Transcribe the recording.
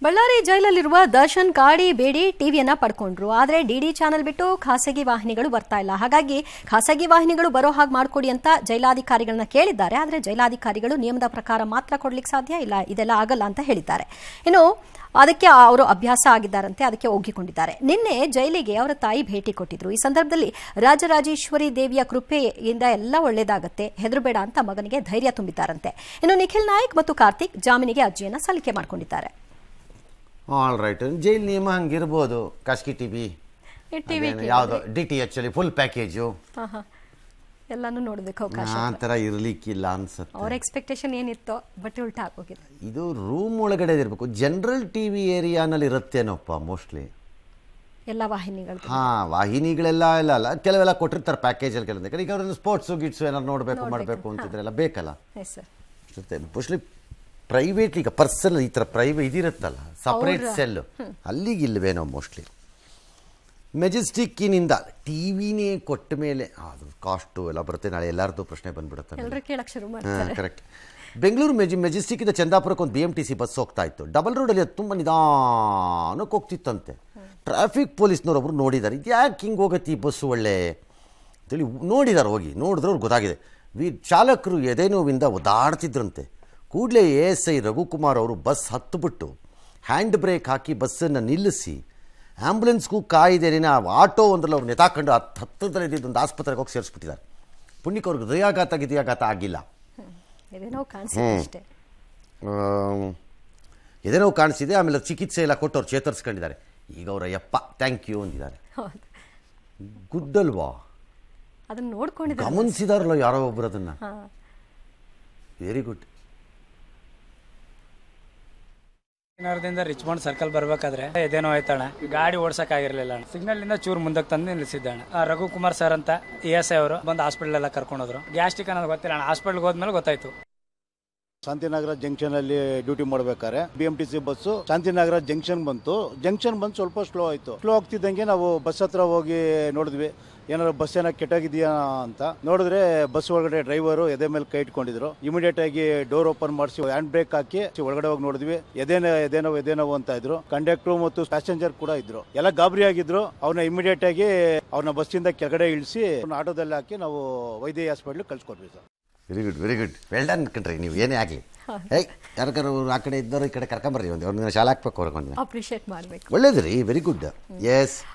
ಬಳ್ಳಾರಿ ಜೈಲಲ್ಲಿರುವ ದರ್ಶನ್ ಗಾಡಿ ಬೇಡಿ ಟಿವಿಯನ್ನ ಪಡ್ಕೊಂಡ್ರು. ಆದರೆ DD channel ಬಿಟ್ಟು ಖಾಸಗಿ ವಾಹಿನಿಗಳು ಬರ್ತಾ ಇಲ್ಲ. ಹಾಗಾಗಿ ಖಾಸಗಿ ವಾಹಿನಿಗಳು ಬರೋ ಹಾಗೆ ಮಾಡ್ಕೊಡಿ ಅಂತ ಜೈಲಾಧಿಕಾರಿಗಳನ್ನ ಕೇಳಿದ್ದಾರೆ. ಆದರೆ ಜೈಲಾಧಿಕಾರಿಗಳು ನಿಯಮದ ಪ್ರಕಾರ ಮಾತ್ರ ಕೊಡ್ಲಿಕ್ಕೆ ಸಾಧ್ಯ ಇಲ್ಲ, ಇದೆಲ್ಲ ಆಗಲ್ಲ ಅಂತ ಹೇಳಿದ್ದಾರೆ. ಇನ್ನು ಅದಕ್ಕೆ ಅವರು ಅಭ್ಯಾಸ ಆಗಿದ್ದಾರಂತೆ, ಅದಕ್ಕೆ ಒಗ್ಗಿಕೊಂಡಿದ್ದಾರೆ. ನಿನ್ನೆ ಜೈಲಿಗೆ ಅವರ ತಾಯಿ ಭೇಟಿ ಕೊಟ್ಟಿದ್ರು. ಈ ಸಂದರ್ಭದಲ್ಲಿ ರಾಜರಾಜೇಶ್ವರಿ ದೇವಿಯ ಕೃಪೆಯಿಂದ ಎಲ್ಲ ಒಳ್ಳೇದಾಗತ್ತೆ, ಹೆದರಬೇಡ ಅಂತ ಮಗನಿಗೆ ಧೈರ್ಯ ತುಂಬಿದ್ದಾರಂತೆ. ಇನ್ನು ನಿಖಿಲ್ ನಾಯಕ್ ಮತ್ತು ಕಾರ್ತಿಕ್ ಜಾಮೀನಿಗೆ ಅರ್ಜಿಯನ್ನು ಸಲ್ಲಿಕೆ ಮಾಡಿಕೊಂಡಿದ್ದಾರೆ. ಆಲ್ ರೈಟ್, ಜೈಲ್ ನಿಯಮ ಹಂಗಿರ್ಬೋದು. ಖಾಸಗಿ ಟಿವಿ ಯಾವುದು DTH ಅಲ್ಲಿ ಫುಲ್ ಪ್ಯಾಕೇಜು ಎಲ್ಲಾನು ನೋಡಬೇಕು, ಅವಕಾಶ ಆ ಥರ ಇರಲಿಕ್ಕಿಲ್ಲ ಅನ್ಸುತ್ತೆ. ಅವ್ರ ಎಕ್ಸ್ಪೆಕ್ಟೇಷನ್ ಏನಿತ್ತೋ ಬಟ್ ಉಲ್ಟಾ ಆಗೋಗಿದೆ. ಇದು ರೂಮ್ ಒಳಗಡೆ ಇರಬೇಕು. ಜನರಲ್ ಟಿವಿ ಏರಿಯಾನಲ್ಲಿ ಇರುತ್ತೇನೋಪ್ಪ ಮೋಸ್ಟ್ಲಿ ಎಲ್ಲ ವಾಹಿನಿಗಳು. ವಾಹಿನಿಗಳೆಲ್ಲ ಅಲ್ಲ, ಕೆಲವೆಲ್ಲ ಕೊಟ್ಟಿರ್ತಾರೆ ಪ್ಯಾಕೇಜಲ್ಲಿ. ಕೆಲವೊಂದು ಈಗ ಅವ್ರದ್ದು ಸ್ಪೋರ್ಟ್ಸು ಗಿಟ್ಸು ಏನಾದ್ರು ನೋಡಬೇಕು ಮಾಡಬೇಕು ಅಂತಿದ್ರೆಲ್ಲ ಬೇಕಲ್ಲ ಮೋಸ್ಟ್ಲಿ. ಪ್ರೈವೇಟ್ ಈಗ ಪರ್ಸನಲ್ ಈ ಥರ ಪ್ರೈವೇಟ್ ಇದಿರುತ್ತಲ್ಲ, ಸಪ್ರೇಟ್ ಸೆಲ್ಲು, ಅಲ್ಲಿಗಿಲ್ವೇನೋ ಮೋಸ್ಟ್ಲಿ. ಮೆಜೆಸ್ಟಿಕ್ಕಿನಿಂದ ಟಿವಿನೇ ಕೊಟ್ಟ ಮೇಲೆ ಅದು ಕಾಸ್ಟು ಎಲ್ಲ ಬರುತ್ತೆ. ನಾಳೆ ಎಲ್ಲರದ್ದು ಪ್ರಶ್ನೆ ಬಂದ್ಬಿಡುತ್ತೆ. ಕರೆಕ್ಟ್. ಬೆಂಗಳೂರು ಮೆಜೆಸ್ಟಿಕ್ಕಿಂದ ಚಂದಾಪುರಕ್ಕೆ ಒಂದು BMTC ಬಸ್ ಹೋಗ್ತಾ ಇತ್ತು. ಡಬಲ್ ರೋಡಲ್ಲಿ ಅದು ತುಂಬ ನಿಧಾನಕ್ಕೆ ಹೋಗ್ತಿತ್ತಂತೆ. ಟ್ರಾಫಿಕ್ ಪೊಲೀಸ್ನವರೊಬ್ರು ನೋಡಿದ್ದಾರೆ, ಇದು ಯಾಕೆ ಹಿಂಗೆ ಹೋಗುತ್ತೆ ಈ ಬಸ್ಸು ಒಳ್ಳೆ ಅಂತೇಳಿ ನೋಡಿದ್ದಾರೆ. ಹೋಗಿ ನೋಡಿದ್ರೆ ಅವ್ರಿಗೆ ಗೊತ್ತಾಗಿದೆ. ಚಾಲಕರು ಎದೆ ನೋವಿಂದ ಒದ್ದಾಡ್ತಿದ್ರಂತೆ. ಕೂಡಲೇ ASI ರಘುಕುಮಾರ್ ಅವರು ಬಸ್ ಹತ್ತುಬಿಟ್ಟು ಹ್ಯಾಂಡ್ ಬ್ರೇಕ್ ಹಾಕಿ ಬಸ್ಸನ್ನು ನಿಲ್ಲಿಸಿ ಆ್ಯಂಬುಲೆನ್ಸ್ಗೂ ಕಾಯ್ದೇನೆ ಆಟೋ ಒಂದ್ರಲ್ಲಿ ಅವ್ರು ನೆತಾಕೊಂಡು ಹತ್ತದಲ್ಲಿ ಇದ್ದಿದ್ದೊಂದು ಆಸ್ಪತ್ರೆಗೆ ಹೋಗಿ ಸೇರಿಸ್ಬಿಟ್ಟಿದ್ದಾರೆ. ಪುಣ್ಯಕ್ಕೆ ಅವ್ರಿಗೆ ಹೃದಯಾಘಾತ ಆಗಿಲ್ಲ. ಎದೇನೋ ಕಾಣಿಸಿದೆ. ಆಮೇಲೆ ಚಿಕಿತ್ಸೆ ಎಲ್ಲ ಕೊಟ್ಟು ಅವ್ರು ಚೇತರಿಸ್ಕೊಂಡಿದ್ದಾರೆ. ಈಗ ಅವರ ಯಪ್ಪ ಥ್ಯಾಂಕ್ ಯು ಅಂದಿದ್ದಾರೆ. ಗುಡ್ಡಲ್ವಾ, ಅದನ್ನ ನೋಡ್ಕೊಂಡಿದ್ದಾರೆ, ಗಮನಿಸಿದಾರಲ್ಲ ಯಾರೋ ಒಬ್ಬರು ಅದನ್ನು. Very good. ನಗರದಿಂದ ರಿಚ್ಮಂಡ್ ಸರ್ಕಲ್ ಬರ್ಬೇಕಾದ್ರೆ ಇದೇನೋ ಆಯ್ತಣ್ಣ, ಗಾಡಿ ಓಡ್ಸಕ್ ಆಗಿರ್ಲಿಲ್ಲ. ಸಿಗ್ನಲ್ ಇಂದ ಚೂರು ಮುಂದಕ್ಕೆ ತಂದು ನಿಲ್ಲಿಸಿದ್ದಣ್ಣ. ರಘುಕುಮಾರ್ ಸರ್ ಅಂತ ASI ಅವರು ಬಂದು ಹಾಸ್ಪಿಟಲ್ ಎಲ್ಲ ಕರ್ಕೊಂಡೋದ್ರು. ಗ್ಯಾಸ್ಟ್ರಿಕ್ ಅನ್ನೋದು ಗೊತ್ತಿಲ್ಲ ಅಣ್ಣ, ಹಾಸ್ಪಿಟಲ್ಗೆ ಹೋದ್ಮೇಲೆ ಗೊತ್ತಾಯ್ತು. ಶಾಂತಿನಗರ ಜಂಕ್ಷನ್ ಅಲ್ಲಿ ಡ್ಯೂಟಿ ಮಾಡ್ಬೇಕಾದ್ರೆ BMTC ಬಸ್ಸು ಶಾಂತಿನಗರ ಜಂಕ್ಷನ್ ಬಂತು. ಜಂಕ್ಷನ್ ಬಂದು ಸ್ವಲ್ಪ ಸ್ಲೋ ಆಯ್ತು. ಸ್ಲೋ ಆಗ್ತಿದ್ದಂಗೆ ನಾವು ಬಸ್ ಹತ್ರ ಹೋಗಿ ನೋಡಿದ್ವಿ, ಏನಾದ್ರು ಬಸ್ ಏನಾರು ಕೆಟ್ಟಾಗಿದೆಯಾ ಅಂತ. ನೋಡಿದ್ರೆ ಬಸ್ ಒಳಗಡೆ ಡ್ರೈವರು ಎದೆ ಮೇಲೆ ಕೈ ಇಟ್ಕೊಂಡಿದ್ರು. ಇಮಿಡಿಯೇಟ್ ಆಗಿ ಡೋರ್ ಓಪನ್ ಮಾಡಿಸಿ ಹ್ಯಾಂಡ್ ಬ್ರೇಕ್ ಹಾಕಿ ಒಳಗಡೆ ಹೋಗಿ ನೋಡಿದ್ವಿ. ಎದೇನೋ ಅಂತ ಇದ್ರು. ಕಂಡಕ್ಟರ್ ಮತ್ತು ಪ್ಯಾಸೆಂಜರ್ ಕೂಡ ಇದ್ರು. ಎಲ್ಲ ಗಾಬರಿ ಆಗಿದ್ರು. ಅವ್ರನ್ನ ಇಮಿಡಿಯೇಟ್ ಆಗಿ ಅವ್ರನ್ನ ಬಸ್ಸಿಂದ ಕೆಳಗಡೆ ಇಳಿಸಿ ಆಟೋದಲ್ಲಿ ಹಾಕಿ ನಾವು ವೈದ್ಯ ಹಾಸ್ಪಿಟ್ಲ್ ಕಳ್ಸಿಕೊಟ್ವಿ sir. Very good well done ಕಣ್ರಿ. ನೀವು ಏನೇ ಆಗಲಿ ಯಾರಕ್ಕಾರ ಆ ಕಡೆ ಇದ್ದವರು ಈ ಕಡೆ ಕರ್ಕೊಂಬರ್ರಿ, ಒಂದು ಶಾಲೆ ಹಾಕ್ಬೇಕು ಅವ್ರಿಗೆ, ಒಂದು ಅಪ್ರಿಷಿಯೇಟ್ ಮಾಡಬೇಕು. ಒಳ್ಳೇದು ರೀ. Very good. ಎಸ್.